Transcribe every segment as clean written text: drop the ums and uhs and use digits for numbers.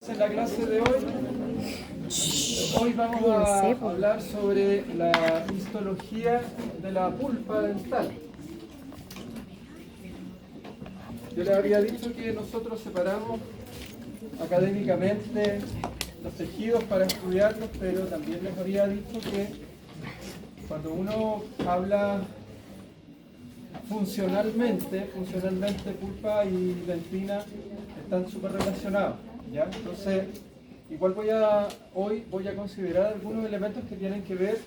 En la clase de hoy vamos a hablar sobre la histología de la pulpa dental. Yo les había dicho que nosotros separamos académicamente los tejidos para estudiarlos, pero también les había dicho que cuando uno habla funcionalmente pulpa y dentina están súper relacionados, ¿ya? Entonces, igual hoy voy a considerar algunos elementos que tienen que ver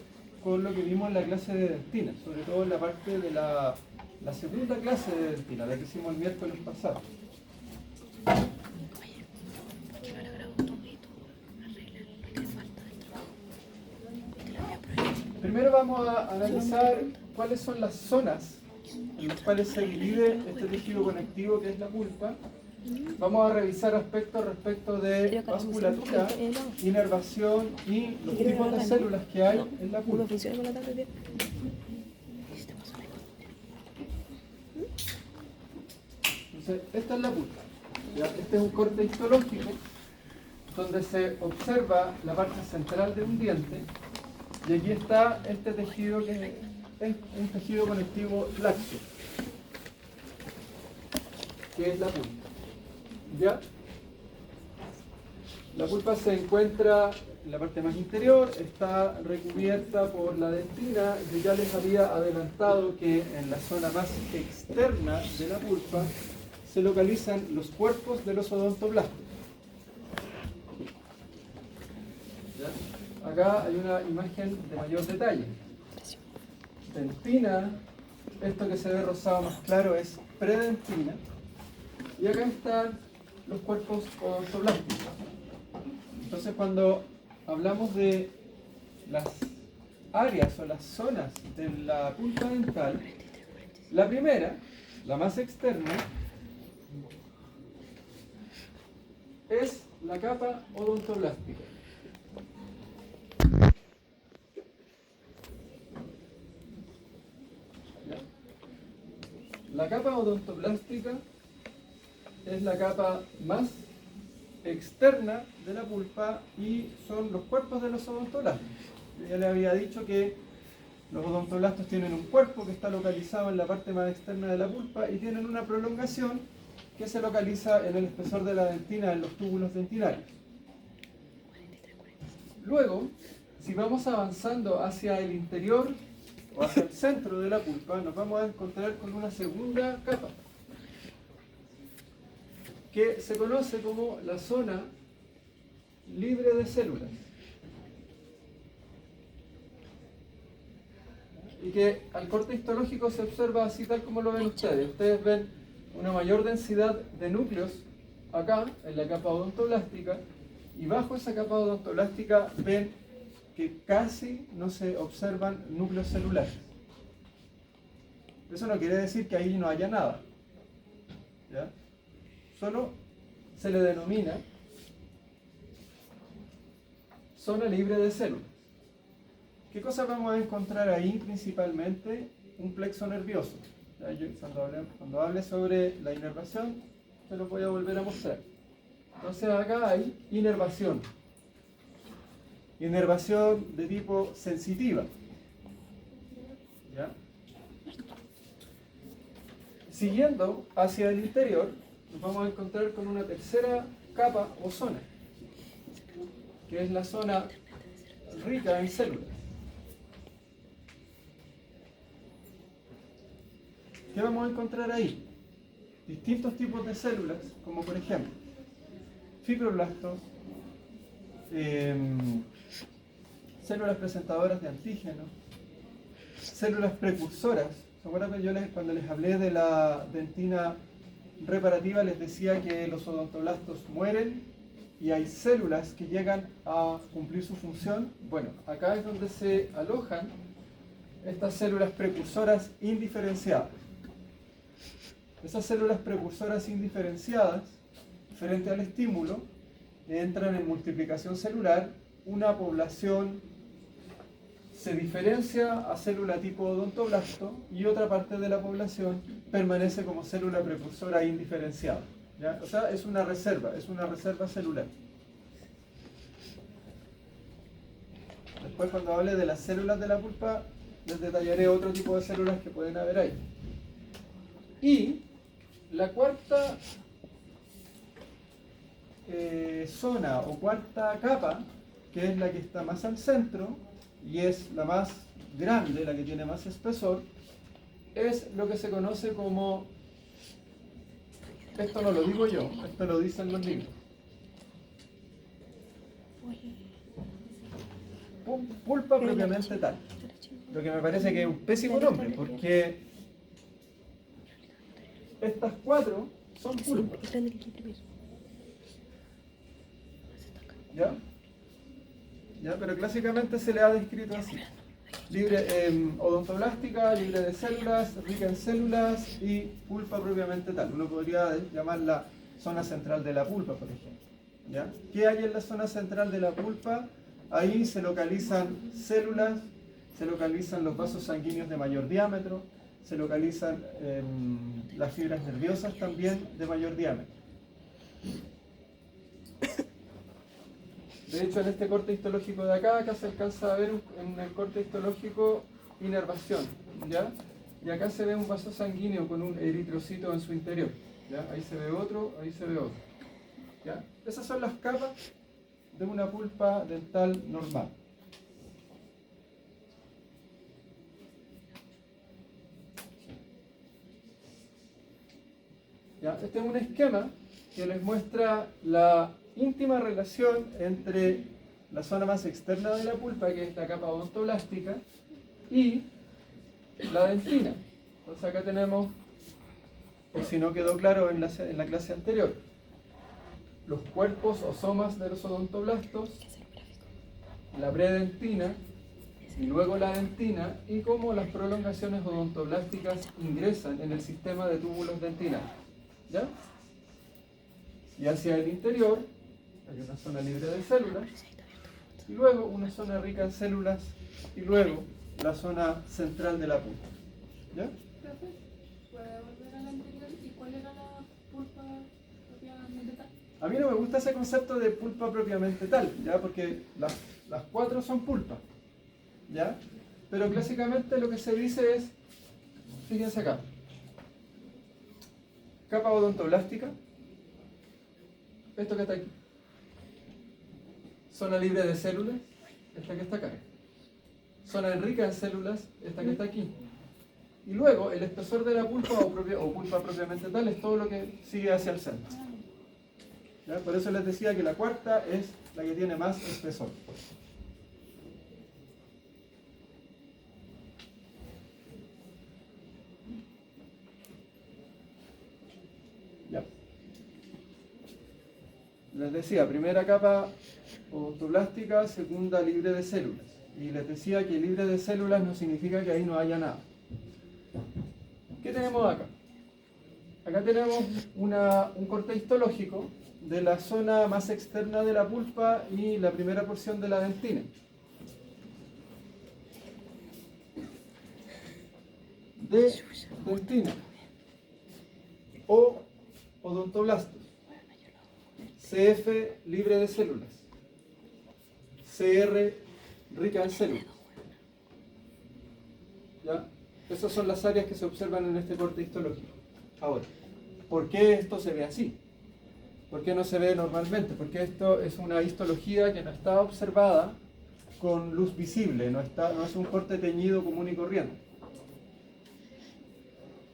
con lo que vimos en la clase de dentina, sobre todo en la parte de la segunda clase de dentina, la que hicimos el miércoles pasado. Primero vamos a analizar cuáles son las zonas en las cuales se divide este tejido conectivo que es la pulpa. Vamos a revisar aspectos respecto de vasculatura, inervación y los tipos de células que hay en la pulpa. Entonces, esta es la pulpa. Este es un corte histológico donde se observa la parte central de un diente y aquí está este tejido que es un tejido conectivo laxo, que es la pulpa. ¿Ya? La pulpa se encuentra en la parte más interior, está recubierta por la dentina. Yo ya les había adelantado que en la zona más externa de la pulpa se localizan los cuerpos de los odontoblastos. ¿Ya? Acá hay una imagen de mayor detalle. Dentina, esto que se ve rosado más claro es predentina, y acá están los cuerpos odontoblásticos. Entonces, cuando hablamos de las áreas o las zonas de la pulpa dental, la primera, la más externa, es la capa odontoblástica. La capa odontoblástica es la capa más externa de la pulpa y son los cuerpos de los odontoblastos. Yo ya les había dicho que los odontoblastos tienen un cuerpo que está localizado en la parte más externa de la pulpa y tienen una prolongación que se localiza en el espesor de la dentina, en los túbulos dentinarios. Luego, si vamos avanzando hacia el interior o hacia el centro de la pulpa, nos vamos a encontrar con una segunda capa que se conoce como la zona libre de células y que al corte histológico se observa así tal como lo ven ustedes. Ustedes ven una mayor densidad de núcleos acá en la capa odontoblástica y bajo esa capa odontoblástica ven que casi no se observan núcleos celulares. Eso no quiere decir que ahí no haya nada, ¿ya? Solo se le denomina zona libre de células. ¿Qué cosas vamos a encontrar ahí principalmente? Un plexo nervioso. Cuando hable sobre la inervación, se los voy a volver a mostrar. Entonces acá hay inervación. Inervación de tipo sensitiva. ¿Ya? Siguiendo hacia el interior, nos vamos a encontrar con una tercera capa o zona, que es la zona rica en células. ¿Qué vamos a encontrar ahí? Distintos tipos de células, como por ejemplo fibroblastos, células presentadoras de antígenos, células precursoras. ¿Se acuerdan que cuando les hablé de la dentina reparativa les decía que los odontoblastos mueren y hay células que llegan a cumplir su función? Bueno, acá es donde se alojan estas células precursoras indiferenciadas. Esas células precursoras indiferenciadas, frente al estímulo, entran en multiplicación celular. Una población se diferencia a célula tipo odontoblasto y otra parte de la población permanece como célula precursora indiferenciada, ¿ya? O sea, es una reserva celular. Después cuando hable de las células de la pulpa, les detallaré otro tipo de células que pueden haber ahí. Y la cuarta zona o cuarta capa, que es la que está más al centro y es la más grande, la que tiene más espesor, es lo que se conoce como, esto no lo digo yo, esto lo dicen los libros, pulpa propiamente tal. Lo que me parece que es un pésimo nombre, porque estas cuatro son pulpas. ¿Ya? ¿Ya? Pero clásicamente se le ha descrito así. Odontoblástica, libre de células, rica en células y pulpa propiamente tal. Uno podría llamarla zona central de la pulpa, por ejemplo. ¿Ya? ¿Qué hay en la zona central de la pulpa? Ahí se localizan células, se localizan los vasos sanguíneos de mayor diámetro, se localizan las fibras nerviosas también de mayor diámetro. De hecho, en este corte histológico de acá se alcanza a ver en el corte histológico inervación, ¿ya? Y acá se ve un vaso sanguíneo con un eritrocito en su interior, ¿ya? Ahí se ve otro, ahí se ve otro, ¿ya? Esas son las capas de una pulpa dental normal. ¿Ya? Este es un esquema que les muestra la íntima relación entre la zona más externa de la pulpa, que es la capa odontoblástica, y la dentina. Entonces acá tenemos, por si no quedó claro en la clase anterior, los cuerpos o somas de los odontoblastos, la predentina y luego la dentina, y cómo las prolongaciones odontoblásticas ingresan en el sistema de túbulos dentinales. ¿Ya? Y hacia el interior hay una zona libre de células, y luego una zona rica en células, y luego la zona central de la pulpa. ¿Ya? Profe, ¿puede volver a la anterior? ¿Y cuál era la pulpa propiamente tal? A mí no me gusta ese concepto de pulpa propiamente tal, ¿ya? Porque las cuatro son pulpas, ¿ya? Pero clásicamente lo que se dice es, fíjense acá, capa odontoblástica, esto que está aquí, zona libre de células, esta que está acá, zona rica en células, esta que está aquí, y luego el espesor de la pulpa o pulpa propiamente tal es todo lo que sigue hacia el centro. ¿Ya? Por eso les decía que la cuarta es la que tiene más espesor. Ya. Les decía, primera capa odontoblástica, segunda libre de células. Y les decía que libre de células no significa que ahí no haya nada. ¿Qué tenemos acá? Acá tenemos un corte histológico de la zona más externa de la pulpa y la primera porción de la dentina. De dentina o odontoblastos. CF libre de células. CR rica en células. ¿Ya? Esas son las áreas que se observan en este corte histológico. Ahora, ¿por qué esto se ve así? ¿Por qué no se ve normalmente? Porque esto es una histología que no está observada con luz visible, no es un corte teñido común y corriente.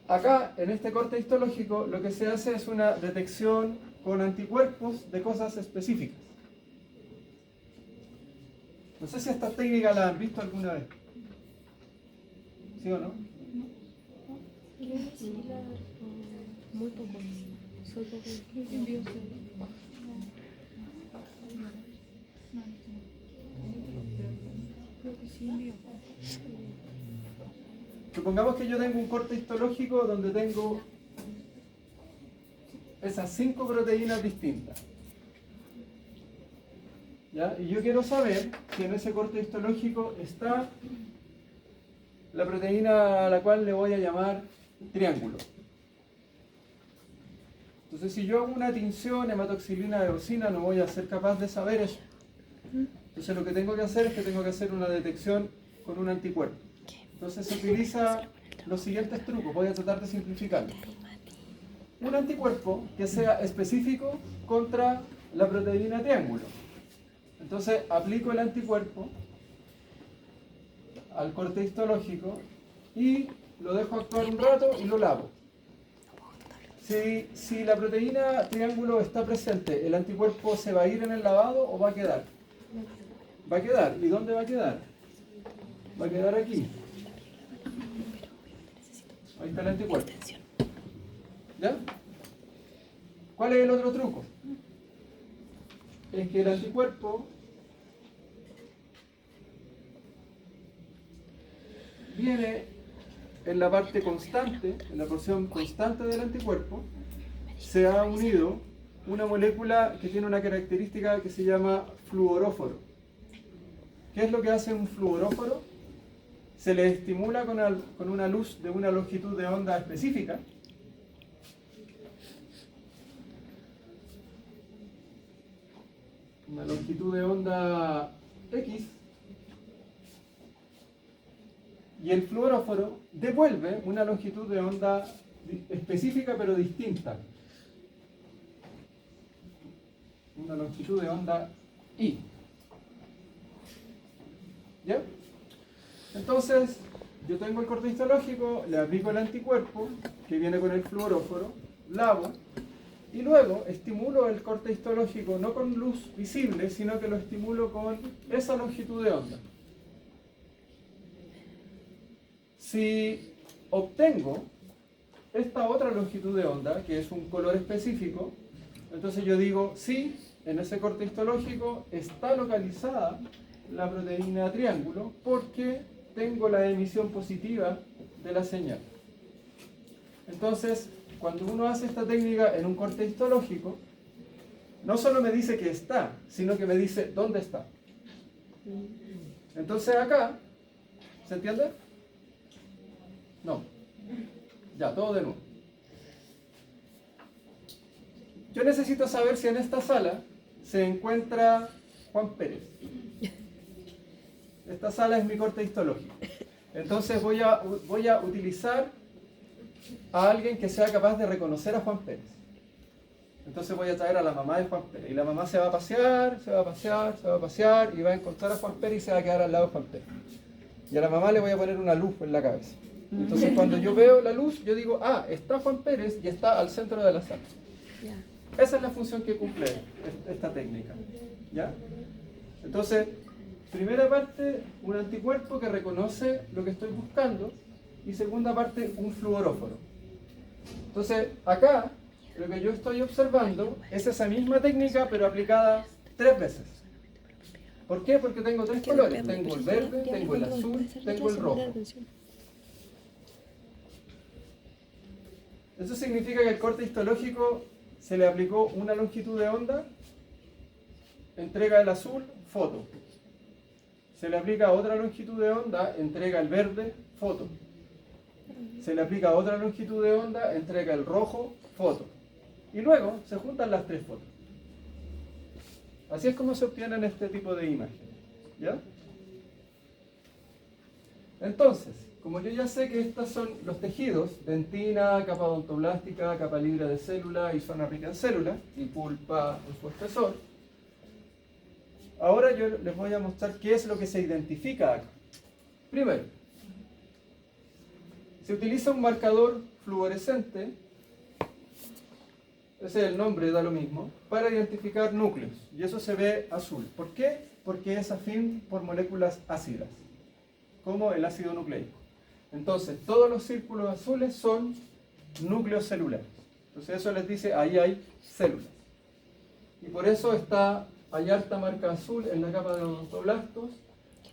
Acá, en este corte histológico, lo que se hace es una detección con anticuerpos de cosas específicas. No sé si esta técnica la han visto alguna vez. ¿Sí o no? Muy poco. Soy poco. Supongamos que yo tengo un corte histológico donde tengo esas 5 proteínas distintas. ¿Ya? Y yo quiero saber si en ese corte histológico está la proteína a la cual le voy a llamar triángulo. Entonces, si yo hago una tinción hematoxilina de eosina, no voy a ser capaz de saber eso. Entonces lo que tengo que hacer es que tengo que hacer una detección con un anticuerpo. Entonces se utiliza los siguientes trucos, voy a tratar de simplificarlo. Un anticuerpo que sea específico contra la proteína triángulo. Entonces aplico el anticuerpo al corte histológico y lo dejo actuar un rato y lo lavo. Si la proteína triángulo está presente, ¿el anticuerpo se va a ir en el lavado o va a quedar? Va a quedar. ¿Y dónde va a quedar? Va a quedar aquí. Ahí está el anticuerpo. ¿Ya? ¿Cuál es el otro truco? Es que el anticuerpo viene en la parte constante, en la porción constante del anticuerpo, se ha unido una molécula que tiene una característica que se llama fluoróforo. ¿Qué es lo que hace un fluoróforo? Se le estimula con una luz de una longitud de onda específica. Una longitud de onda X. Y el fluoróforo devuelve una longitud de onda específica pero distinta. Una longitud de onda I. ¿Ya? Entonces, yo tengo el corte histológico, le aplico el anticuerpo, que viene con el fluoróforo, lavo, y luego estimulo el corte histológico no con luz visible, sino que lo estimulo con esa longitud de onda. Si obtengo esta otra longitud de onda, que es un color específico, entonces yo digo, sí, en ese corte histológico está localizada la proteína triángulo porque tengo la emisión positiva de la señal. Entonces, cuando uno hace esta técnica en un corte histológico, no solo me dice que está, sino que me dice dónde está. Entonces acá, ¿se entiende? No. Ya, todo de nuevo. Yo necesito saber si en esta sala se encuentra Juan Pérez. Esta sala es mi corte histológico. Entonces voy a utilizar a alguien que sea capaz de reconocer a Juan Pérez. Entonces voy a traer a la mamá de Juan Pérez. Y la mamá se va a pasear, se va a pasear, se va a pasear y va a encontrar a Juan Pérez y se va a quedar al lado de Juan Pérez. Y a la mamá le voy a poner una luz en la cabeza. Entonces cuando yo veo la luz, yo digo, ah, está Juan Pérez y está al centro de la sala. Esa es la función que cumple esta técnica. ¿Ya? Entonces, primera parte, un anticuerpo que reconoce lo que estoy buscando. Y segunda parte, un fluoróforo. Entonces, acá, lo que yo estoy observando es esa misma técnica, pero aplicada 3 veces. ¿Por qué? Porque tengo 3 colores. Tengo el verde, tengo el azul, tengo el rojo. Eso significa que el corte histológico se le aplicó una longitud de onda, entrega el azul, foto. Se le aplica otra longitud de onda, entrega el verde, foto. Se le aplica otra longitud de onda, entrega el rojo, foto. Y luego se juntan las 3 fotos. Así es como se obtienen este tipo de imágenes. ¿Ya? Entonces, como yo ya sé que estos son los tejidos, dentina, capa odontoblástica, capa libre de célula y zona rica en células, y pulpa en su espesor, ahora yo les voy a mostrar qué es lo que se identifica acá. Primero, se utiliza un marcador fluorescente, ese es el nombre, da lo mismo, para identificar núcleos, y eso se ve azul. ¿Por qué? Porque es afín por moléculas ácidas, como el ácido nucleico. Entonces, todos los círculos azules son núcleos celulares. Entonces eso les dice, ahí hay células. Y por eso hay harta marca azul en la capa de odontoblastos,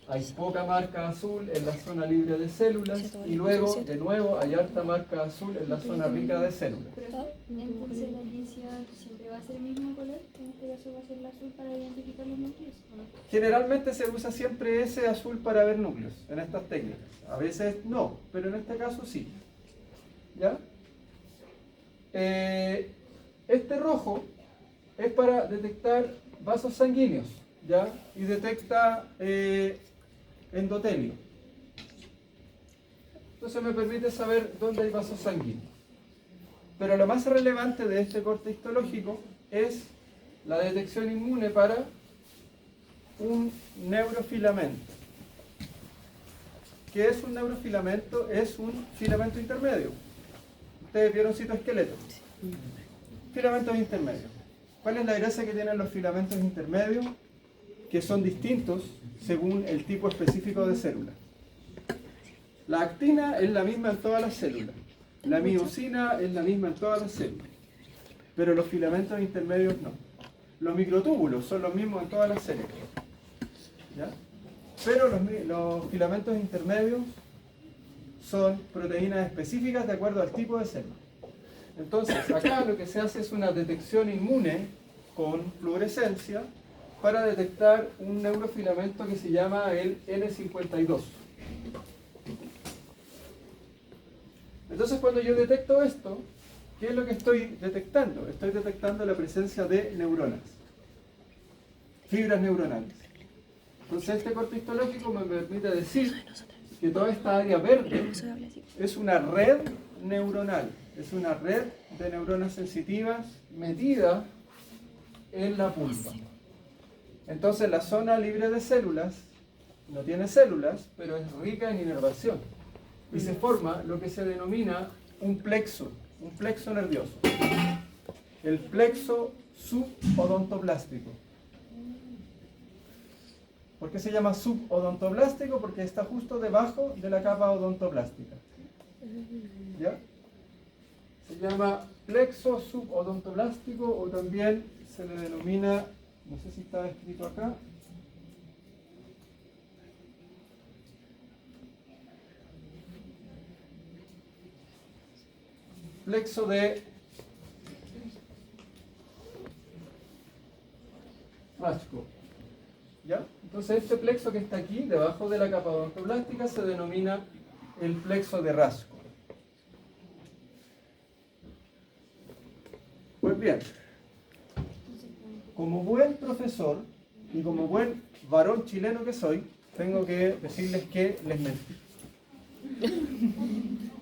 hay poca marca azul en la zona libre de células, y luego, de nuevo, hay harta marca azul en la zona rica de células. Pero entonces la inicia siempre va a ser el mismo color, en este caso va a ser el azul para identificar los núcleos, ¿o no? Generalmente se usa siempre ese azul para ver núcleos en estas técnicas. A veces no, pero en este caso sí. ¿Ya? Este rojo es para detectar vasos sanguíneos, ¿ya? Y detecta endotelio. Entonces me permite saber dónde hay vasos sanguíneos. Pero lo más relevante de este corte histológico es la detección inmune para un neurofilamento. ¿Qué es un neurofilamento? Es un filamento intermedio. Ustedes vieron citoesqueleto. Filamentos intermedios. ¿Cuál es la gracia que tienen los filamentos intermedios? Que son distintos según el tipo específico de célula. La actina es la misma en todas las células. La miosina es la misma en todas las células. Pero los filamentos intermedios no. Los microtúbulos son los mismos en todas las células. ¿Ya? Pero los filamentos intermedios son proteínas específicas de acuerdo al tipo de célula. Entonces, acá lo que se hace es una detección inmune con fluorescencia para detectar un neurofilamento que se llama el N52. Entonces, cuando yo detecto esto, ¿qué es lo que estoy detectando? Estoy detectando la presencia de neuronas, fibras neuronales. Entonces, este corte histológico me permite decir que toda esta área verde es una red neuronal, es una red de neuronas sensitivas metida en la pulpa. Entonces, la zona libre de células no tiene células, pero es rica en inervación. Y se forma lo que se denomina un plexo nervioso. El plexo subodontoplástico. ¿Por qué se llama subodontoplástico? Porque está justo debajo de la capa odontoplástica. ¿Ya? Se llama plexo subodontoplástico o también se le denomina, no sé si está escrito acá, plexo de Raschkow. ¿Ya? Entonces este plexo que está aquí, debajo de la capa odontoplástica, se denomina el plexo de Raschkow. Pues bien, como buen profesor y como buen varón chileno que soy, tengo que decirles que les mentí.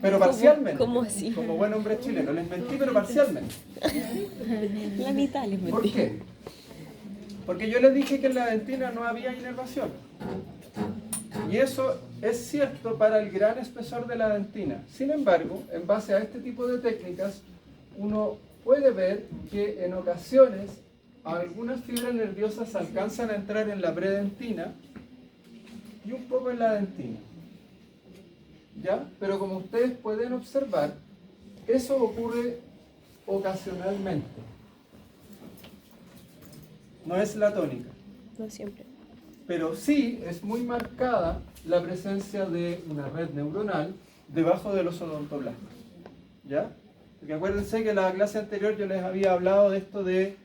Pero parcialmente. ¿Cómo así? Como buen hombre chileno, les mentí, pero parcialmente. La mitad les mentí. ¿Por qué? Porque yo les dije que en la dentina no había inervación. Y eso es cierto para el gran espesor de la dentina. Sin embargo, en base a este tipo de técnicas, uno puede ver que en ocasiones algunas fibras nerviosas alcanzan a entrar en la predentina y un poco en la dentina. ¿Ya? Pero como ustedes pueden observar, eso ocurre ocasionalmente. No es la tónica. No siempre. Pero sí es muy marcada la presencia de una red neuronal debajo de los odontoblastos. ¿Ya? Porque acuérdense que en la clase anterior yo les había hablado de esto de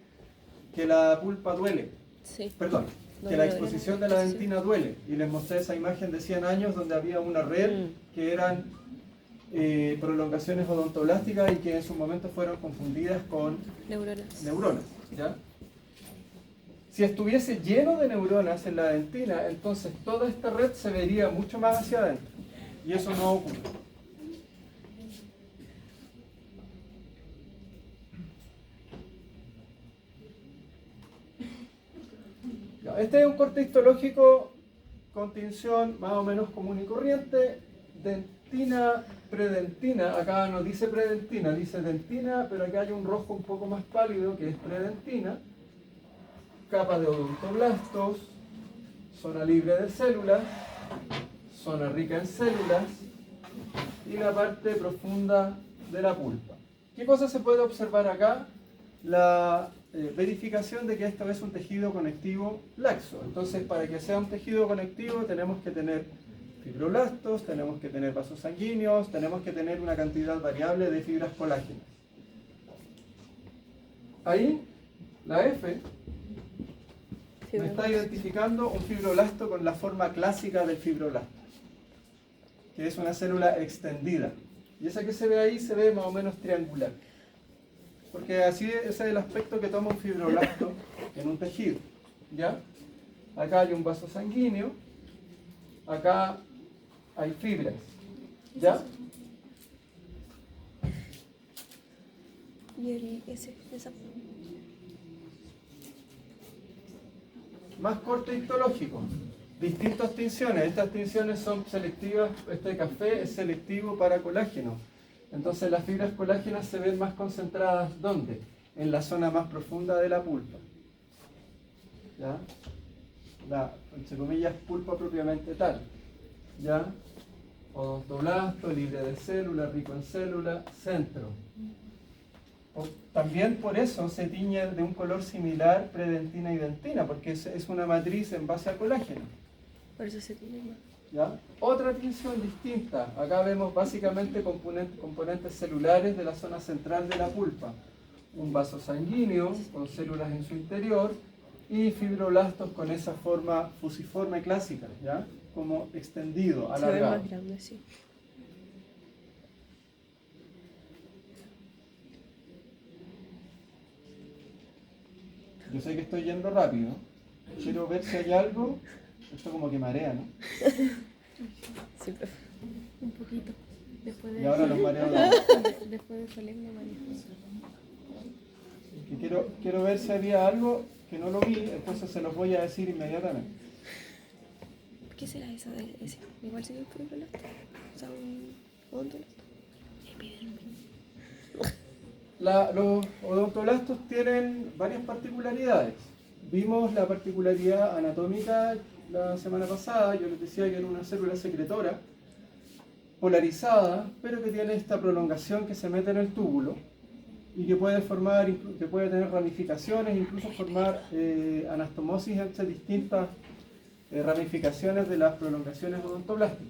que la pulpa duele. Sí. Perdón, que la exposición de la dentina duele. Y les mostré esa imagen de 100 años donde había una red que eran prolongaciones odontoblásticas y que en su momento fueron confundidas con neuronas. ¿Ya? Si estuviese lleno de neuronas en la dentina, entonces toda esta red se vería mucho más hacia adentro. Y eso no ocurre. Ya, este es un corte histológico con tinción más o menos común y corriente. Dentina, predentina. Acá no dice predentina, dice dentina, pero acá hay un rojo un poco más pálido que es predentina. Capa de odontoblastos, zona libre de células, zona rica en células y la parte profunda de la pulpa. ¿Qué cosa se puede observar acá? La verificación de que esto es un tejido conectivo laxo. Entonces, para que sea un tejido conectivo tenemos que tener fibroblastos, tenemos que tener vasos sanguíneos, tenemos que tener una cantidad variable de fibras colágenas. Ahí, la F me está identificando un fibroblasto con la forma clásica del fibroblasto, que es una célula extendida. Y esa que se ve ahí se ve más o menos triangular. Porque así ese es el aspecto que toma un fibroblasto en un tejido. ¿Ya? acá hay un vaso sanguíneo, acá hay fibras. ¿Ya? Y esa. Más corte histológico. Distintas tinciones. Estas tinciones son selectivas. Este café es selectivo para colágeno. Entonces las fibras colágenas se ven más concentradas, ¿dónde? En la zona más profunda de la pulpa. ¿Ya? La, entre comillas, pulpa propiamente tal. ¿Ya? Odontoblasto, libre de células, rico en células, centro. También por eso se tiñe de un color similar predentina y dentina, porque es una matriz en base a colágeno. Por eso se tiene más. ¿Ya? Otra tinción distinta. Acá vemos básicamente componentes celulares de la zona central de la pulpa. Un vaso sanguíneo con células en su interior y fibroblastos con esa forma fusiforme clásica, ¿ya? Como extendido, Se ve alargado. más grande, sí. Yo sé que estoy yendo rápido. Quiero ver si hay algo. Esto como que marea, ¿no? Sí, profe. Un poquito. Después Y de, ahora los mareo de después de solemne manejo. que quiero ver si había algo que no lo vi, entonces se los voy a decir inmediatamente. ¿Qué será eso de ese? Igual sería un fibroblasto. O sea, un odontoblasto. Los odontoblastos tienen varias particularidades. Vimos la particularidad anatómica la semana pasada. Yo les decía que era una célula secretora polarizada, pero que tiene esta prolongación que se mete en el túbulo y que puede formar, que puede tener ramificaciones, incluso formar anastomosis entre distintas ramificaciones de las prolongaciones odontoblásticas.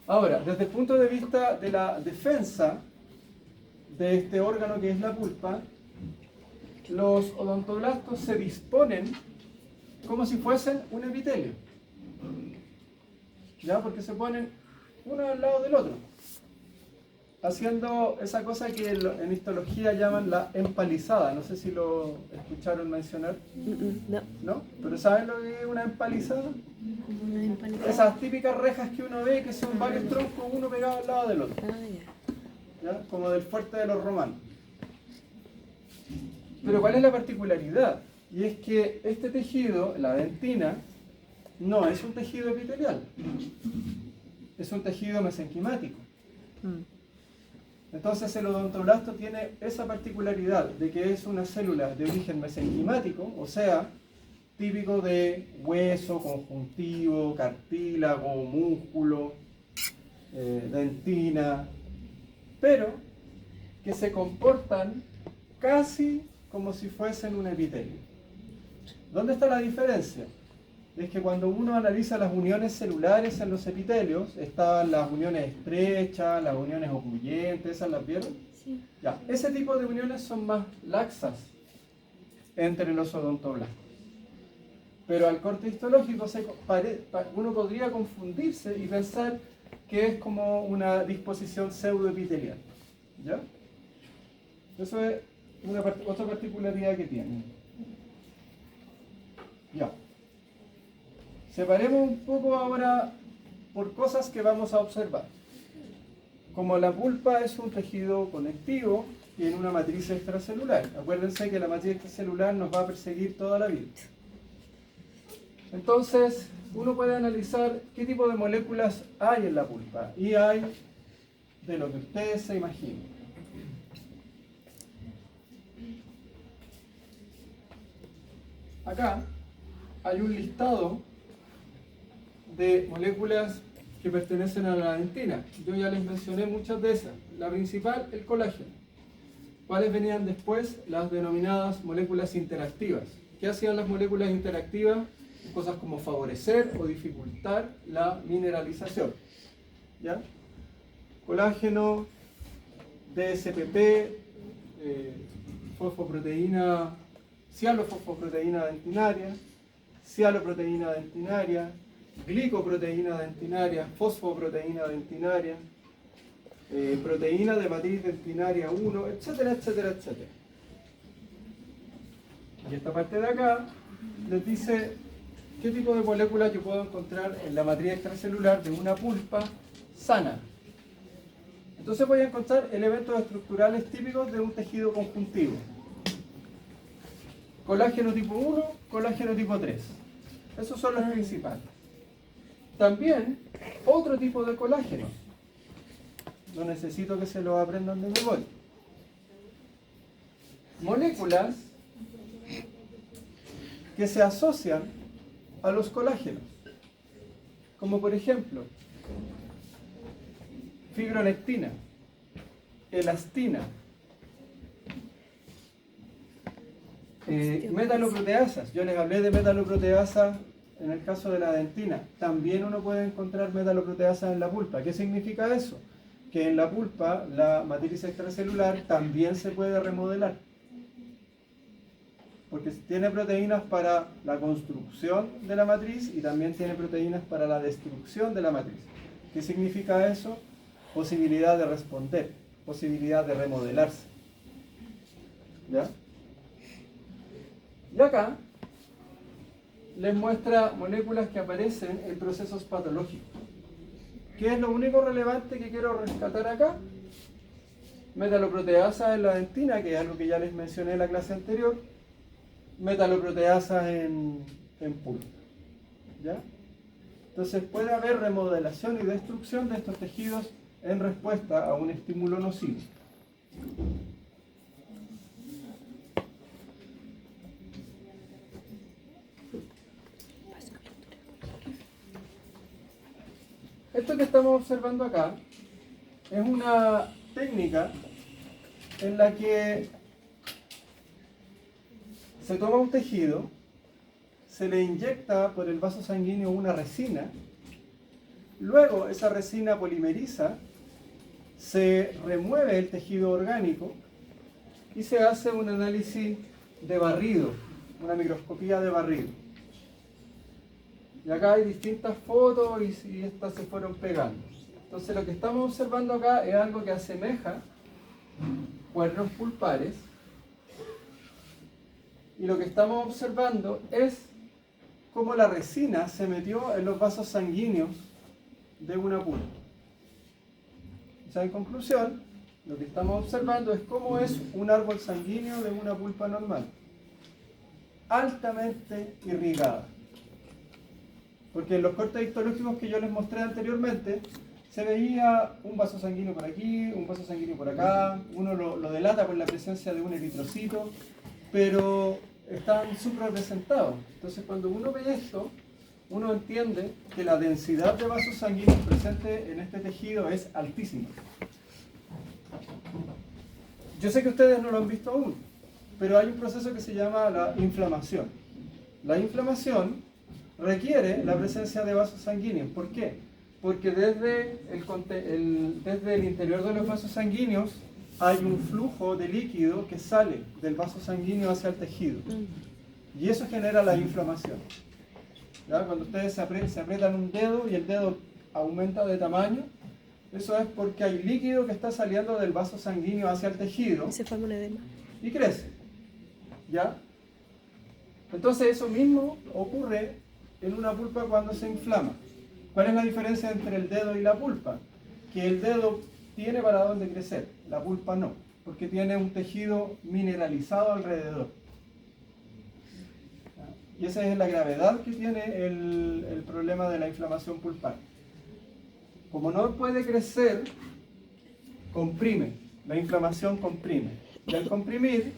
Ahora, desde el punto de vista de la defensa de este órgano que es la pulpa, los odontoblastos se disponen como si fuesen un epitelio, ¿ya? Porque se ponen uno al lado del otro, haciendo esa cosa que en histología llaman la empalizada. No sé si lo escucharon mencionar, No. ¿no? Pero ¿saben lo que es una empalizada? Como una empanada. Esas típicas rejas que uno ve que son varios troncos, uno pegado al lado del otro, Ah, ya. ¿ya? Como del fuerte de los romanos. Pero ¿cuál es la particularidad? Y es que este tejido, la dentina, no es un tejido epitelial, es un tejido mesenquimático. Entonces el odontoblasto tiene esa particularidad de que es una célula de origen mesenquimático, o sea, típico de hueso, conjuntivo, cartílago, músculo, dentina, pero que se comportan casi como si fuesen un epitelio. ¿Dónde está la diferencia? Es que cuando uno analiza las uniones celulares en los epitelios, están las uniones estrechas, las uniones ocluyentes, ¿esas las vieron? Sí. Ya, ese tipo de uniones son más laxas entre los odontoblastos. Pero al corte histológico uno podría confundirse y pensar que es como una disposición pseudoepitelial. ¿Ya? Eso es otra particularidad que tiene. Ya. Separemos un poco ahora por cosas que vamos a observar. Como la pulpa es un tejido conectivo, tiene una matriz extracelular. Acuérdense que la matriz extracelular nos va a perseguir toda la vida. Entonces, uno puede analizar qué tipo de moléculas hay en la pulpa. Y hay de lo que ustedes se imaginen. Acá hay un listado de moléculas que pertenecen a la dentina. Yo ya les mencioné muchas de esas. La principal, el colágeno. ¿Cuáles venían después? Las denominadas moléculas interactivas. ¿Qué hacían las moléculas interactivas? Cosas como favorecer o dificultar la mineralización. ¿Ya? Colágeno, DSPP, fosfoproteína, cialofosfoproteína dentinaria, cialoproteína dentinaria, glicoproteína dentinaria, fosfoproteína dentinaria, proteína de matriz dentinaria 1, etcétera, etcétera, etcétera. Y esta parte de acá les dice qué tipo de molécula yo puedo encontrar en la matriz extracelular de una pulpa sana. Entonces voy a encontrar elementos estructurales típicos de un tejido conjuntivo. Colágeno tipo 1, colágeno tipo 3. Esos son los principales. También otro tipo de colágeno. No necesito que se lo aprendan de memoria. Moléculas que se asocian a los colágenos. Como por ejemplo, fibronectina, elastina, metaloproteasas. Yo les hablé de metaloproteasas en el caso de la dentina. También uno puede encontrar metaloproteasas en la pulpa. ¿Qué significa eso? Que en la pulpa la matriz extracelular también se puede remodelar. Porque tiene proteínas para la construcción de la matriz y también tiene proteínas para la destrucción de la matriz. ¿Qué significa eso? Posibilidad de responder, posibilidad de remodelarse. ¿Ya? Y acá les muestra moléculas que aparecen en procesos patológicos. ¿Qué es lo único relevante que quiero rescatar acá? Metaloproteasas en la dentina, que es algo que ya les mencioné en la clase anterior. Metaloproteasas en pulpa. ¿Ya? Entonces puede haber remodelación y destrucción de estos tejidos en respuesta a un estímulo nocivo. Esto que estamos observando acá es una técnica en la que se toma un tejido, se le inyecta por el vaso sanguíneo una resina, luego esa resina polimeriza, se remueve el tejido orgánico y se hace un análisis de barrido, una microscopía de barrido. Y acá hay distintas fotos y estas se fueron pegando. Entonces lo que estamos observando acá es algo que asemeja cuernos pulpares. Y lo que estamos observando es cómo la resina se metió en los vasos sanguíneos de una pulpa. O sea, en conclusión, lo que estamos observando es cómo es un árbol sanguíneo de una pulpa normal. Altamente irrigada. Porque en los cortes histológicos que yo les mostré anteriormente, se veía un vaso sanguíneo por aquí, un vaso sanguíneo por acá, uno lo delata por la presencia de un eritrocito, pero están subrepresentados. Entonces cuando uno ve esto, uno entiende que la densidad de vasos sanguíneos presente en este tejido es altísima. Yo sé que ustedes no lo han visto aún, pero hay un proceso que se llama la inflamación. La inflamación requiere la presencia de vasos sanguíneos. ¿Por qué? Porque desde el interior de los vasos sanguíneos hay un flujo de líquido que sale del vaso sanguíneo hacia el tejido. Y eso genera la inflamación. ¿Ya? Cuando ustedes se aprietan un dedo y el dedo aumenta de tamaño, eso es porque hay líquido que está saliendo del vaso sanguíneo hacia el tejido. Se forma un edema. Y crece. ¿Ya? Entonces eso mismo ocurre en una pulpa cuando se inflama. ¿Cuál es la diferencia entre el dedo y la pulpa? Que el dedo tiene para dónde crecer, la pulpa no, porque tiene un tejido mineralizado alrededor. Y esa es la gravedad que tiene el problema de la inflamación pulpar. Como no puede crecer, comprime, la inflamación comprime. Y al comprimir,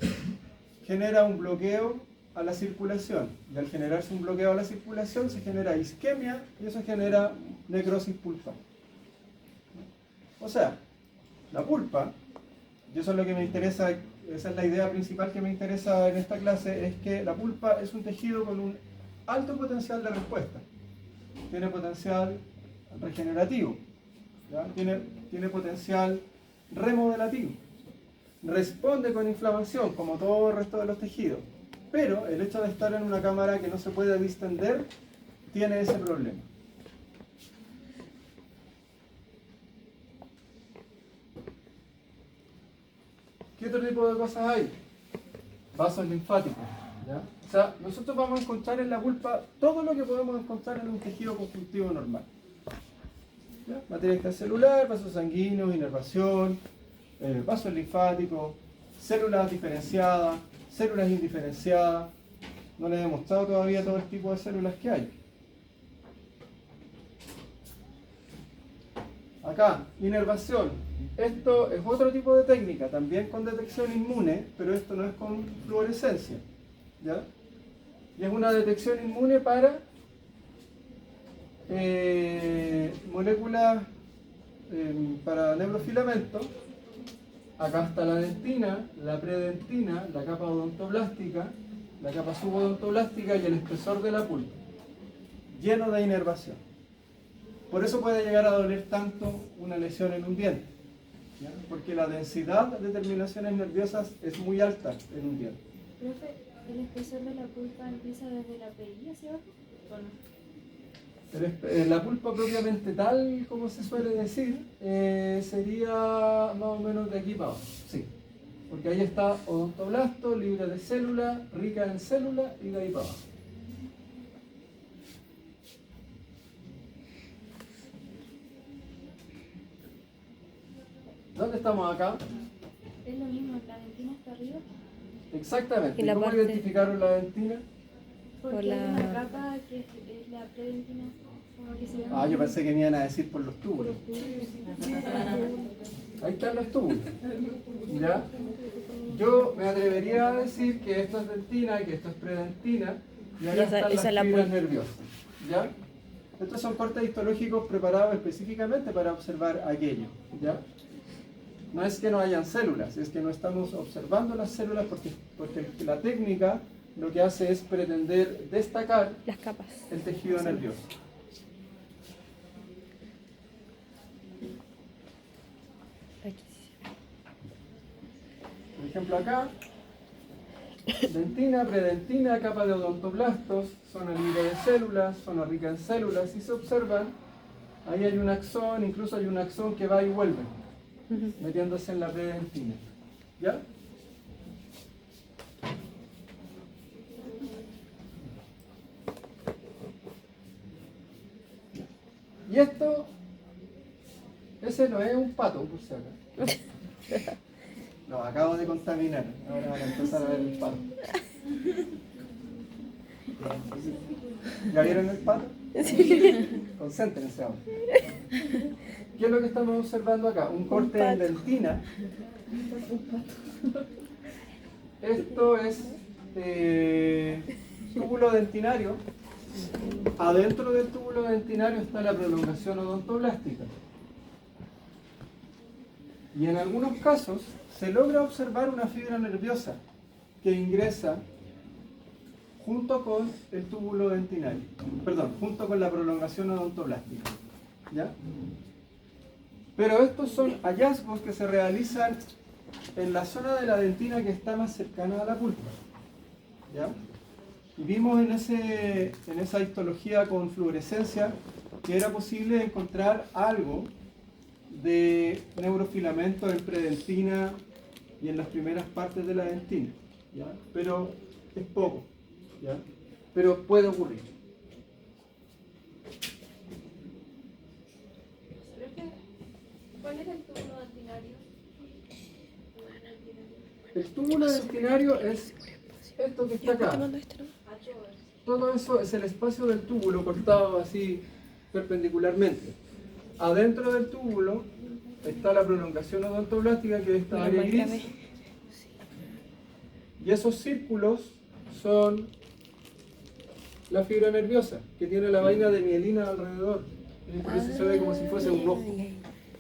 genera un bloqueo a la circulación. Y al generarse un bloqueo a la circulación, se genera isquemia y eso genera necrosis pulpar. O sea, la pulpa, y eso es lo que me interesa, esa es la idea principal que me interesa en esta clase, es que la pulpa es un tejido con un alto potencial de respuesta. Tiene potencial regenerativo, ¿ya? Tiene potencial remodelativo. Responde con inflamación, como todo el resto de los tejidos. Pero el hecho de estar en una cámara que no se puede distender, tiene ese problema. ¿Qué otro tipo de cosas hay? Vasos linfáticos. ¿Ya? O sea, nosotros vamos a encontrar en la pulpa todo lo que podemos encontrar en un tejido conjuntivo normal. ¿Ya? Materia extracelular, vasos sanguíneos, inervación, vasos linfáticos, células diferenciadas, células indiferenciadas. No les he mostrado todavía todo el tipo de células que hay. Acá, inervación. Esto es otro tipo de técnica, también con detección inmune, pero esto no es con fluorescencia. ¿Ya? Y es una detección inmune para moléculas para neurofilamentos. Acá está la dentina, la predentina, la capa odontoblástica, la capa subodontolástica y el espesor de la pulpa, lleno de inervación. Por eso puede llegar a doler tanto una lesión en un diente, ¿ya? Porque la densidad de terminaciones nerviosas es muy alta en un diente. Profe, ¿el espesor de la pulpa empieza desde la perilla hacia abajo o no? La pulpa propiamente tal, como se suele decir, sería más o menos de aquí para abajo, sí. Porque ahí está odontoblasto, libre de célula, rica en célula y de ahí para abajo. ¿Dónde estamos acá? Es lo mismo, la dentina está arriba. Exactamente. Y la ¿Cómo parte- identificaron la dentina? Porque Por hay la- una capa que es la predentina, como que se llama. Ah, yo pensé que me iban a decir por los túbulos. Ahí están los túbulos. ¿Ya? Yo me atrevería a decir que esto es dentina y que esto es predentina y acá esa- están esa es las la fibras pulpa. nerviosas. ¿Ya? Estos son cortes histológicos preparados específicamente para observar aquello. ¿Ya? No es que no hayan células, es que no estamos observando las células porque la técnica lo que hace es pretender destacar Las capas. el tejido nervioso. Aquí. Por ejemplo acá, dentina, predentina, capa de odontoblastos, zona libre de células, zona rica en células. Si se observan, ahí hay un axón, incluso hay un axón que va y vuelve, metiéndose en la predentina. ¿Ya? Y esto, ese no es un pato, por si acaso. Lo acabo de contaminar, ahora van a empezar a ver el pato. ¿Ya vieron el pato? Concéntrense ahora. ¿Qué es lo que estamos observando acá? Un corte en dentina. Esto es túbulo dentinario. Adentro del túbulo dentinario está la prolongación odontoblástica. Y en algunos casos se logra observar una fibra nerviosa que ingresa junto con el túbulo dentinario, perdón, junto con la prolongación odontoblástica. ¿Ya? Pero estos son hallazgos que se realizan en la zona de la dentina que está más cercana a la pulpa. ¿Ya? Y vimos en esa histología con fluorescencia que era posible encontrar algo de neurofilamento en predentina y en las primeras partes de la dentina, ¿ya? Pero es poco, ¿ya? Pero puede ocurrir. ¿Cuál es el túbulo dentinario? El túbulo dentinario es esto que está Yo te acá. mando este, ¿no? Todo eso es el espacio del túbulo cortado así perpendicularmente. Adentro del túbulo está la prolongación odontoblástica, que es esta Menos área mal gris. grabé. Y esos círculos son la fibra nerviosa, que tiene la vaina de mielina alrededor. Y por eso se ve como si fuese un ojo.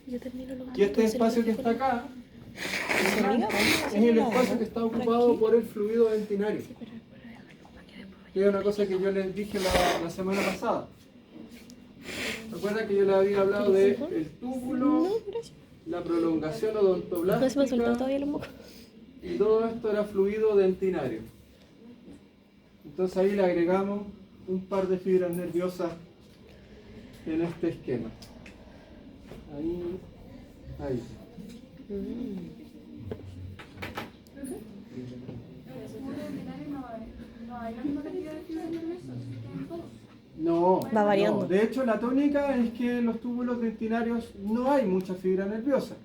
Yo termino lo Y este espacio que está acá es blanco, es el espacio que está ocupado por el fluido dentinario. Que es una cosa que yo les dije la semana pasada. Recuerda que yo les había hablado de el túbulo, la prolongación No se me han odontoblástica soltado todavía los mocos. y todo esto era fluido dentinario. Entonces ahí le agregamos un par de fibras nerviosas en este esquema. Ahí. No hay la misma cantidad de fibras nerviosas en todos. No, Va variando. no. De hecho, la tónica es que en los túbulos dentinarios no hay mucha fibra nerviosa.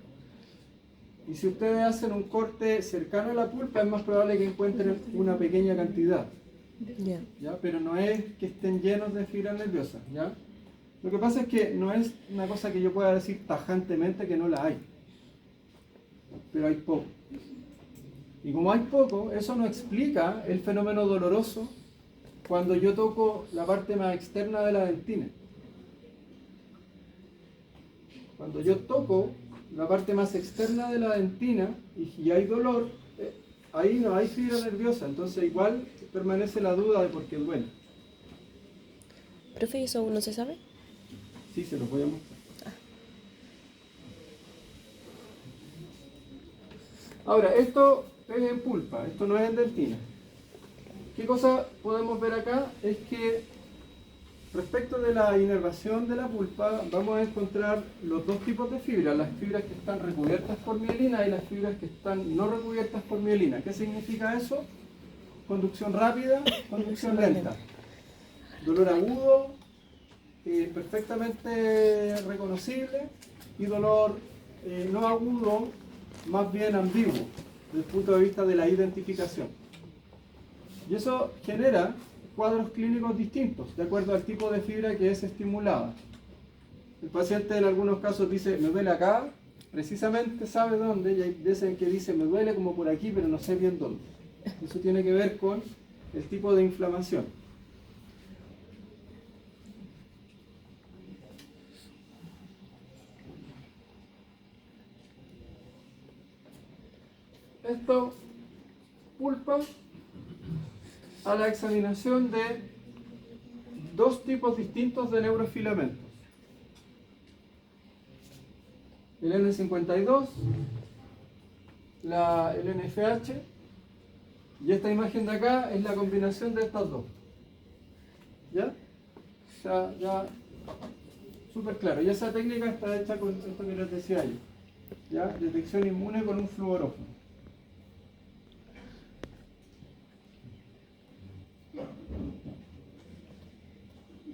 Y si ustedes hacen un corte cercano a la pulpa, es más probable que encuentren una pequeña cantidad. Ya. ¿Ya? Pero no es que estén llenos de fibra nerviosa, ¿ya? Lo que pasa es que no es una cosa que yo pueda decir tajantemente que no la hay. Pero hay poco. Y como hay poco, eso no explica el fenómeno doloroso cuando yo toco la parte más externa de la dentina. Cuando yo toco la parte más externa de la dentina y hay dolor, ahí no hay fibra nerviosa, entonces igual permanece la duda de por qué duele. Profe, ¿y eso aún no se sabe? Sí, se los voy a mostrar. Ahora, esto es en pulpa, esto no es en dentina. ¿Qué cosa podemos ver acá? Es que respecto de la inervación de la pulpa, vamos a encontrar los dos tipos de fibras, las fibras que están recubiertas por mielina y las fibras que están no recubiertas por mielina. ¿Qué significa eso? Conducción rápida, conducción lenta. Dolor agudo, perfectamente reconocible, y dolor no agudo, más bien ambiguo, desde el punto de vista de la identificación. Y eso genera cuadros clínicos distintos, de acuerdo al tipo de fibra que es estimulada. El paciente en algunos casos dice, me duele acá, precisamente sabe dónde, y hay veces en que dice, me duele como por aquí, pero no sé bien dónde. Eso tiene que ver con el tipo de inflamación. Esto, pulpa, a la examinación de dos tipos distintos de neurofilamentos. El N52, el NFH, y esta imagen de acá es la combinación de estas dos. ¿Ya? Ya súper claro. Y esa técnica está hecha con esto que les decía yo. ¿Ya? Detección inmune con un fluorófono.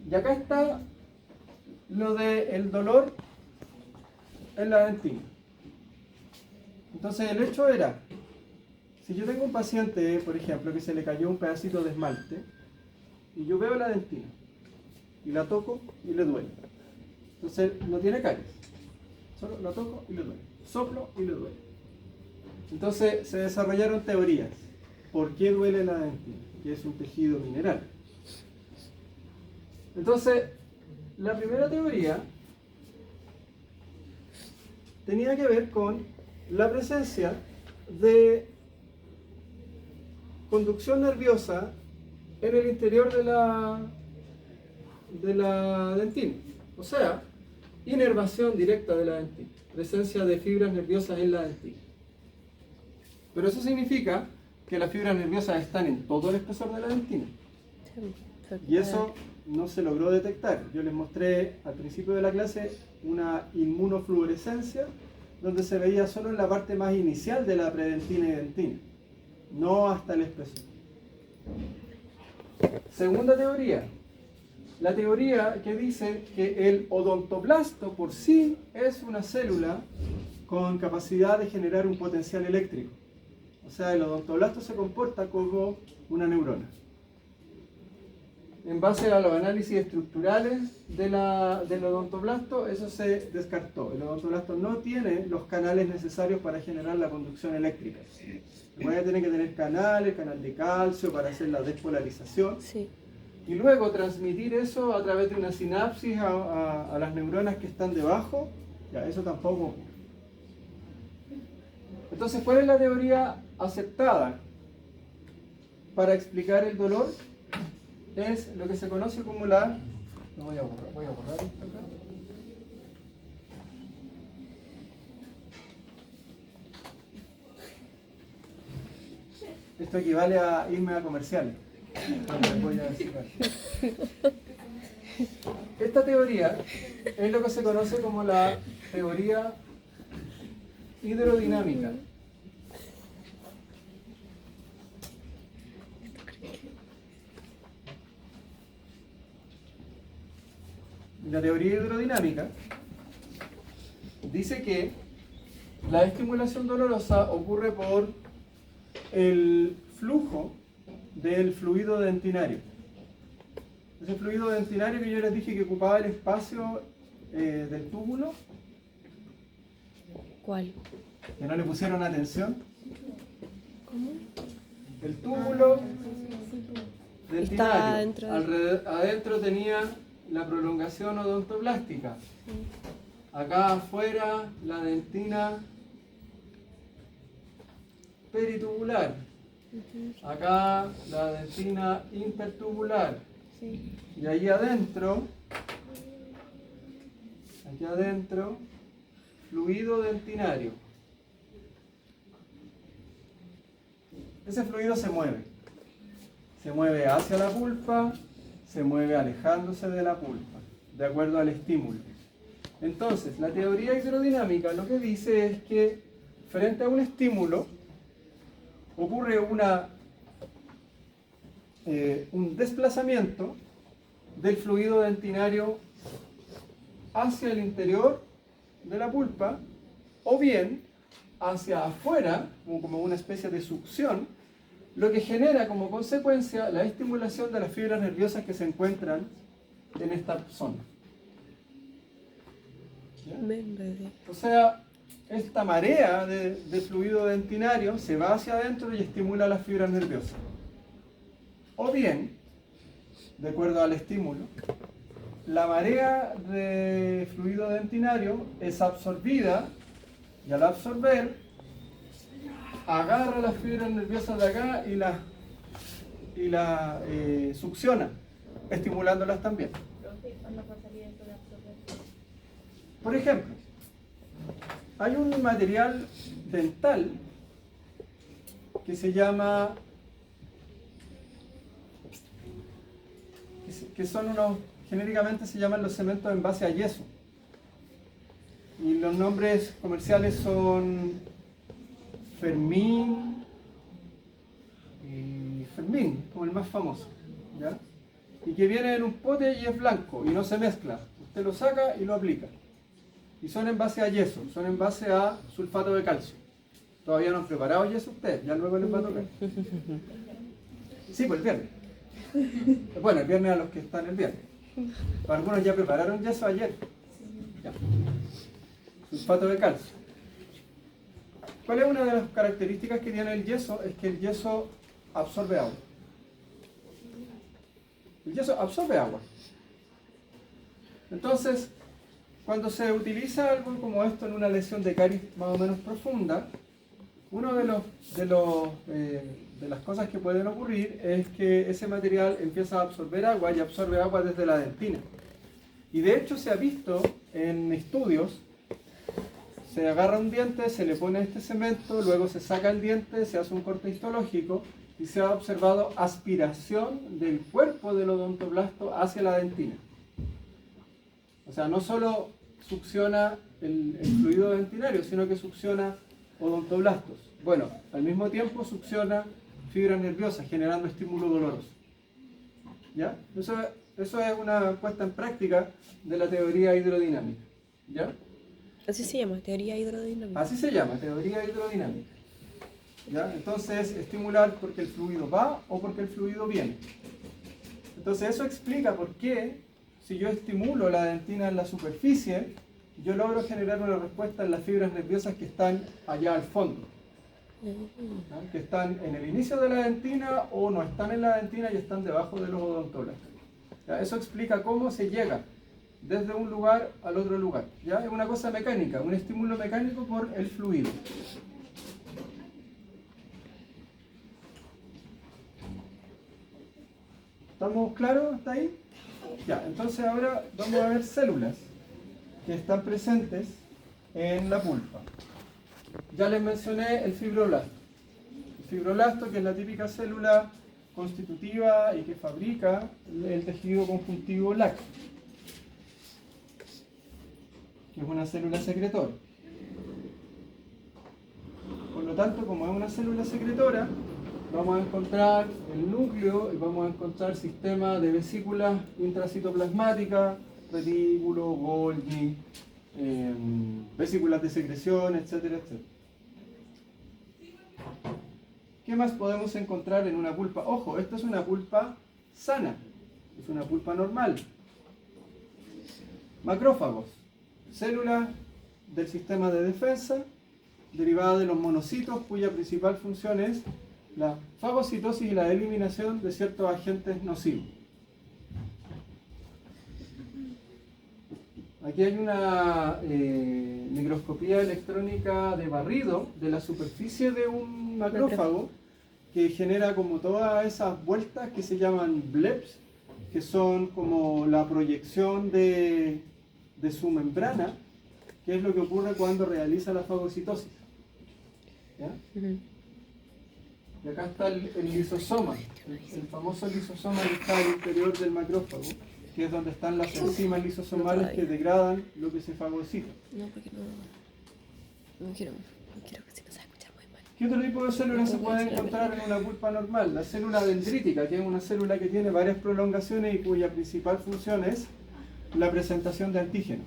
Y acá está lo del dolor en la dentina. Entonces el hecho era, si yo tengo un paciente, por ejemplo, que se le cayó un pedacito de esmalte, y yo veo la dentina, y la toco y le duele. Entonces no tiene caries. Solo la toco y le duele. Soplo y le duele. Entonces se desarrollaron teorías. ¿Por qué duele la dentina? Que es un tejido mineral. Entonces, la primera teoría tenía que ver con la presencia de conducción nerviosa en el interior de la dentina. O sea, inervación directa de la dentina, presencia de fibras nerviosas en la dentina. Pero eso significa que las fibras nerviosas están en todo el espesor de la dentina. Y eso no se logró detectar. Yo les mostré al principio de la clase una inmunofluorescencia donde se veía solo en la parte más inicial de la predentina y dentina, no hasta el espesor. Segunda teoría, la teoría que dice que el odontoblasto por sí es una célula con capacidad de generar un potencial eléctrico. O sea, el odontoblasto se comporta como una neurona. En base a los análisis estructurales del odontoblasto, eso se descartó. El odontoblasto no tiene los canales necesarios para generar la conducción eléctrica. Voy a tener que tener canales, canal de calcio para hacer la despolarización. Sí. Y luego transmitir eso a través de una sinapsis a las neuronas que están debajo. Ya, eso tampoco. Entonces, ¿cuál es la teoría aceptada para explicar el dolor? Es lo que se conoce como la... No voy a borrar esto acá. Esto equivale a irme a comerciales. Voy a decir. Esta teoría es lo que se conoce como la teoría hidrodinámica. la teoría hidrodinámica, dice que la estimulación dolorosa ocurre por el flujo del fluido dentinario. Ese fluido dentinario que yo les dije que ocupaba el espacio del túbulo, ¿Cuál? que no le pusieron atención. ¿Cómo? El túbulo Está dentinario. dentro de- Adentro tenía la prolongación odontoblástica. Sí. Acá afuera la dentina peritubular. Ujú. Acá la dentina intertubular. Sí. Y ahí adentro, aquí adentro, fluido dentinario. Ese fluido se mueve. Se mueve hacia la pulpa, se mueve alejándose de la pulpa, de acuerdo al estímulo. Entonces, la teoría hidrodinámica lo que dice es que frente a un estímulo ocurre un desplazamiento del fluido dentinario hacia el interior de la pulpa o bien hacia afuera, como una especie de succión, lo que genera como consecuencia la estimulación de las fibras nerviosas que se encuentran en esta zona. ¿Ya? O sea, esta marea de fluido dentinario se va hacia adentro y estimula las fibras nerviosas. O bien, de acuerdo al estímulo, la marea de fluido dentinario es absorbida y al absorber agarra las fibras nerviosas de acá y la succiona, estimulándolas también. ¿Cuándo pasaría esto de absorber? Por ejemplo, hay un material dental que se llama, que son unos, genéricamente se llaman los cementos en base a yeso. Y los nombres comerciales son Fermín y Fermín, como el más famoso, ¿ya? Y que viene en un pote y es blanco y no se mezcla. Usted lo saca y lo aplica. Y son en base a yeso, son en base a sulfato de calcio. Todavía no han preparado yeso ustedes, ya luego les va a tocar. Sí, pues el viernes. Bueno, el viernes a los que están el viernes. Algunos ya prepararon yeso ayer. Ya. Sulfato de calcio. ¿Cuál es una de las características que tiene el yeso? Es que el yeso absorbe agua. El yeso absorbe agua. Entonces, cuando se utiliza algo como esto en una lesión de caries más o menos profunda, una de las cosas que pueden ocurrir es que ese material empieza a absorber agua y absorbe agua desde la dentina. Y de hecho se ha visto en estudios, se agarra un diente, se le pone este cemento, luego se saca el diente, se hace un corte histológico y se ha observado aspiración del cuerpo del odontoblasto hacia la dentina. O sea, no solo succiona el fluido dentinario, sino que succiona odontoblastos. Bueno, al mismo tiempo succiona fibras nerviosas, generando estímulo doloroso. ¿Ya? Eso es una puesta en práctica de la teoría hidrodinámica. ¿Ya? Así se llama, teoría hidrodinámica. Así se llama, teoría hidrodinámica. ¿Ya? Entonces, estimular porque el fluido va o porque el fluido viene. Entonces, eso explica por qué, si yo estimulo la dentina en la superficie, yo logro generar una respuesta en las fibras nerviosas que están allá al fondo. ¿Ya? Que están en el inicio de la dentina o no están en la dentina y están debajo de los odontoblastos. ¿Ya? Eso explica cómo se llega desde un lugar al otro lugar. ¿Ya? Es una cosa mecánica, un estímulo mecánico por el fluido. ¿Estamos claros hasta ahí? Ya, entonces ahora vamos a ver células que están presentes en la pulpa. Ya les mencioné el fibroblasto. El fibroblasto, que es la típica célula constitutiva y que fabrica el tejido conjuntivo lácteo, que es una célula secretora. Por lo tanto, como es una célula secretora, vamos a encontrar el núcleo y vamos a encontrar sistema de vesículas intracitoplasmáticas, retículo, Golgi, vesículas de secreción, etcétera, etcétera. ¿Qué más podemos encontrar en una pulpa? Ojo, esta es una pulpa sana, es una pulpa normal. Macrófagos, células del sistema de defensa, derivada de los monocitos, cuya principal función es la fagocitosis y la eliminación de ciertos agentes nocivos. Aquí hay una microscopía electrónica de barrido de la superficie de un macrófago que genera como todas esas vueltas que se llaman bleps, que son como la proyección de su membrana, que es lo que ocurre cuando realiza la fagocitosis. ¿Ya? Y acá está el lisosoma, el famoso lisosoma que está al interior del macrófago, que es donde están las enzimas lisosomales que degradan lo que se fagocita. No, porque no quiero que se nos va a escuchar muy mal. ¿Qué otro tipo de células se pueden encontrar en una pulpa normal? La célula dendrítica, que es una célula que tiene varias prolongaciones y cuya principal función es la presentación de antígenos.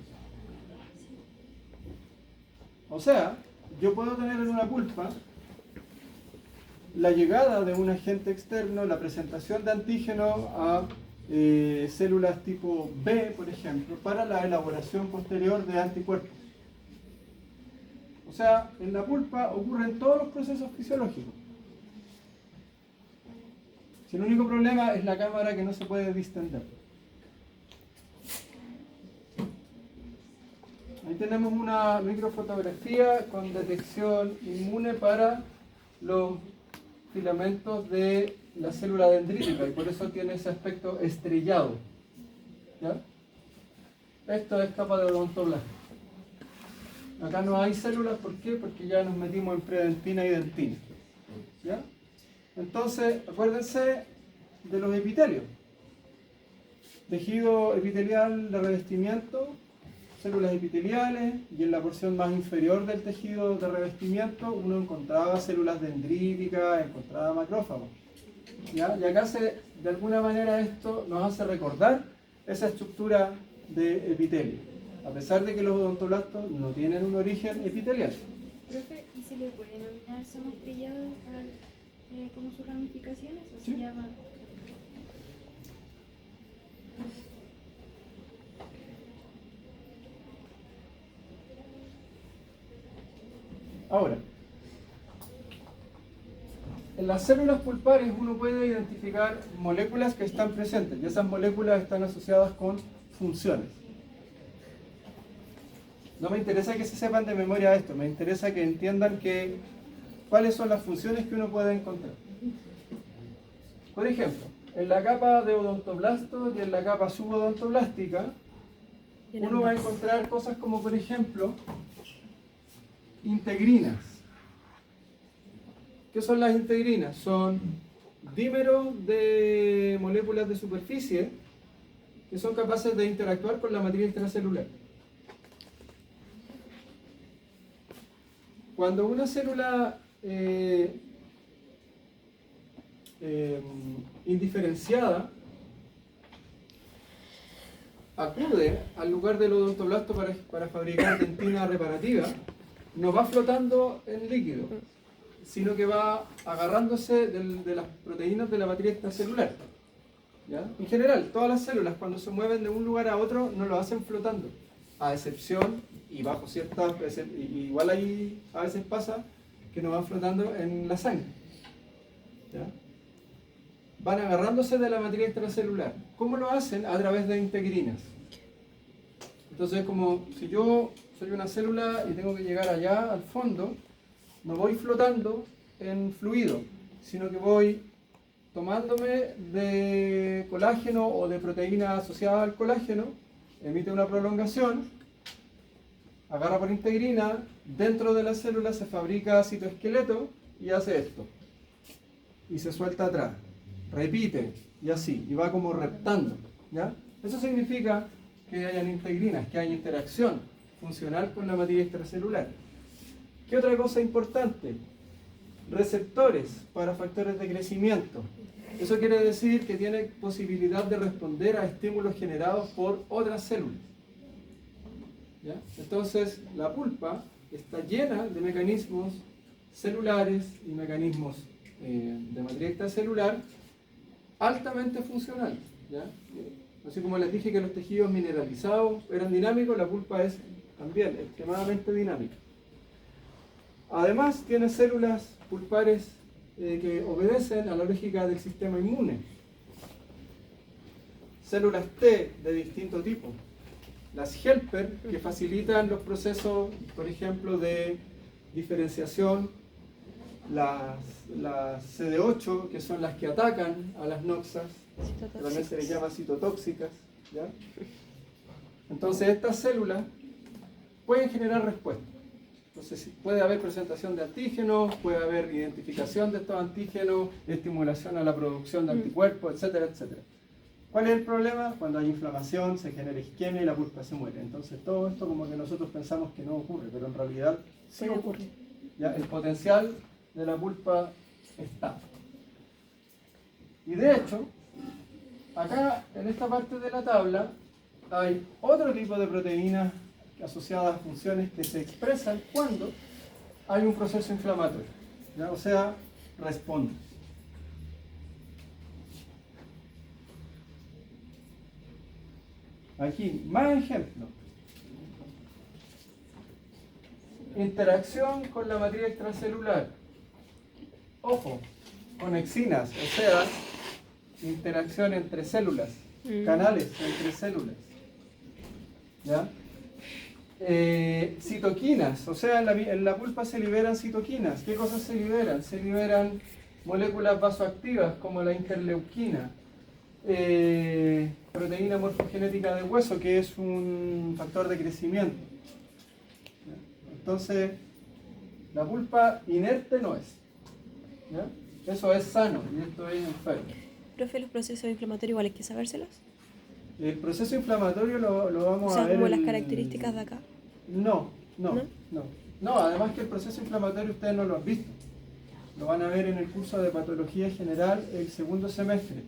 O sea, yo puedo tener en una pulpa la llegada de un agente externo, la presentación de antígenos a células tipo B, por ejemplo, para la elaboración posterior de anticuerpos. O sea, en la pulpa ocurren todos los procesos fisiológicos. Si el único problema es la cámara que no se puede distender. Ahí tenemos una microfotografía con detección inmune para los filamentos de la célula dendrítica y por eso tiene ese aspecto estrellado. ¿Ya? Esto es capa de odontoblasto. Acá no hay células, ¿por qué? Porque ya nos metimos en predentina y dentina. ¿Ya? Entonces, acuérdense de los epitelios. Tejido epitelial de revestimiento, células epiteliales, y en la porción más inferior del tejido de revestimiento uno encontraba células dendríticas, encontraba macrófagos. ¿Ya? Y acá de alguna manera esto nos hace recordar esa estructura de epitelio, a pesar de que los odontoblastos no tienen un origen epitelial. Profe, ¿y se le puede denominar somas estrellados como sus ramificaciones? ¿O Sí. se llama? Ahora, en las células pulpares uno puede identificar moléculas que están presentes y esas moléculas están asociadas con funciones. No me interesa que se sepan de memoria esto, me interesa que entiendan cuáles son las funciones que uno puede encontrar. Por ejemplo, en la capa de odontoblastos y en la capa subodontoblástica, uno va a encontrar cosas como, por ejemplo, integrinas. ¿Qué son las integrinas? Son dímeros de moléculas de superficie que son capaces de interactuar con la matriz extracelular. Cuando una célula indiferenciada acude al lugar del odontoblasto para fabricar dentina reparativa, no va flotando en líquido, sino que va agarrándose de las proteínas de la matriz extracelular. ¿Ya? En general, todas las células cuando se mueven de un lugar a otro no lo hacen flotando, a excepción, y bajo ciertas, igual ahí a veces pasa que no van flotando en la sangre. ¿Ya? Van agarrándose de la matriz extracelular. ¿Cómo lo hacen? A través de integrinas. Entonces, como si yo soy una célula y tengo que llegar allá al fondo, no voy flotando en fluido, sino que voy tomándome de colágeno o de proteína asociada al colágeno, emite una prolongación, agarra por integrina, dentro de la célula se fabrica citoesqueleto y hace esto. Y se suelta atrás, repite y así, y va como reptando. ¿Ya? Eso significa que hayan integrinas, que hay interacción funcional con la matriz extracelular. ¿Qué otra cosa importante? Receptores para factores de crecimiento. Eso quiere decir que tiene posibilidad de responder a estímulos generados por otras células. ¿Ya? Entonces, la pulpa está llena de mecanismos celulares y mecanismos de matriz extracelular altamente funcionales. ¿Ya? Así como les dije que los tejidos mineralizados eran dinámicos, la pulpa es también extremadamente dinámica. Además, tiene células pulpares que obedecen a la lógica del sistema inmune. Células T de distinto tipo. Las helper, que facilitan los procesos, por ejemplo, de diferenciación. Las CD8, que son las que atacan a las noxas, que también se les llama citotóxicas. ¿Ya? Entonces, estas células pueden generar respuesta. Entonces, puede haber presentación de antígenos, puede haber identificación de estos antígenos, estimulación a la producción de anticuerpos, etcétera, etcétera. ¿Cuál es el problema? Cuando hay inflamación, se genera isquemia y la pulpa se muere. Entonces, todo esto como que nosotros pensamos que no ocurre, pero en realidad sí ocurre. ¿Ya? El potencial de la pulpa está. Y de hecho, acá en esta parte de la tabla hay otro tipo de proteínas asociadas a funciones que se expresan cuando hay un proceso inflamatorio, ¿ya? O sea, responde. Aquí, más ejemplos. Interacción con la matriz extracelular. Ojo, conexinas, o sea, interacción entre células, canales entre células. ¿Ya? Citoquinas, o sea, en la pulpa se liberan citoquinas. ¿Qué cosas se liberan? Se liberan moléculas vasoactivas como la interleuquina, proteína morfogenética del hueso, que es un factor de crecimiento. Entonces, la pulpa inerte no es. ¿Ya? Eso es sano y esto es enfermo. Profe, ¿los procesos inflamatorios igual hay que sabérselos? El proceso inflamatorio lo vamos a ver. Como las características de acá. No, además que el proceso inflamatorio ustedes no lo han visto. Lo van a ver en el curso de patología general el segundo semestre,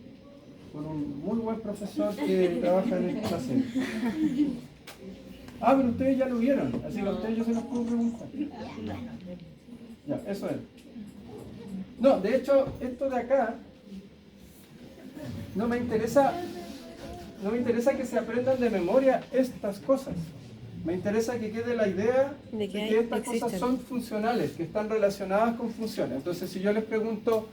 con un muy buen profesor que trabaja en esta clase. Pero ustedes ya lo vieron, así que a ustedes yo se los puedo preguntar. Ya, eso es. No, de hecho, esto de acá no me interesa que se aprendan de memoria estas cosas. Me interesa que quede la idea de que estas cosas son funcionales, que están relacionadas con funciones. Entonces, si yo les pregunto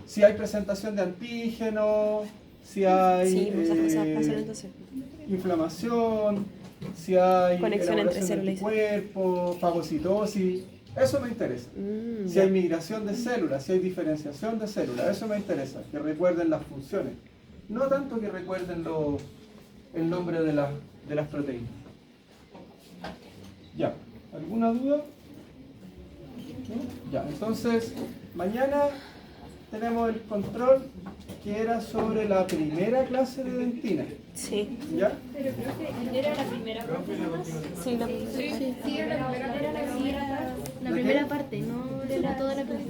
si hay presentación de antígenos, si hay inflamación, si hay conexión entre elaboración de anticuerpos, fagocitosis, eso me interesa. Si hay migración de células, si hay diferenciación de células, eso me interesa, que recuerden las funciones. No tanto que recuerden el nombre de las proteínas. Ya, ¿alguna duda? ¿No? Ya, entonces, mañana tenemos el control que era sobre la primera clase de dentina. Sí. ¿Ya? Pero creo que era la primera parte nomás. Sí, la primera. Sí, era la primera parte, no era toda la clase.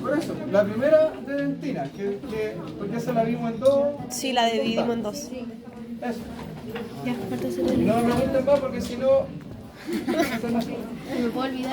Por eso, la primera de dentina, porque esa la vimos en dos. Sí, la dividimos en dos. Eso. Ya, falta hacer No me pregunten más porque si no, se me me puedo olvidar.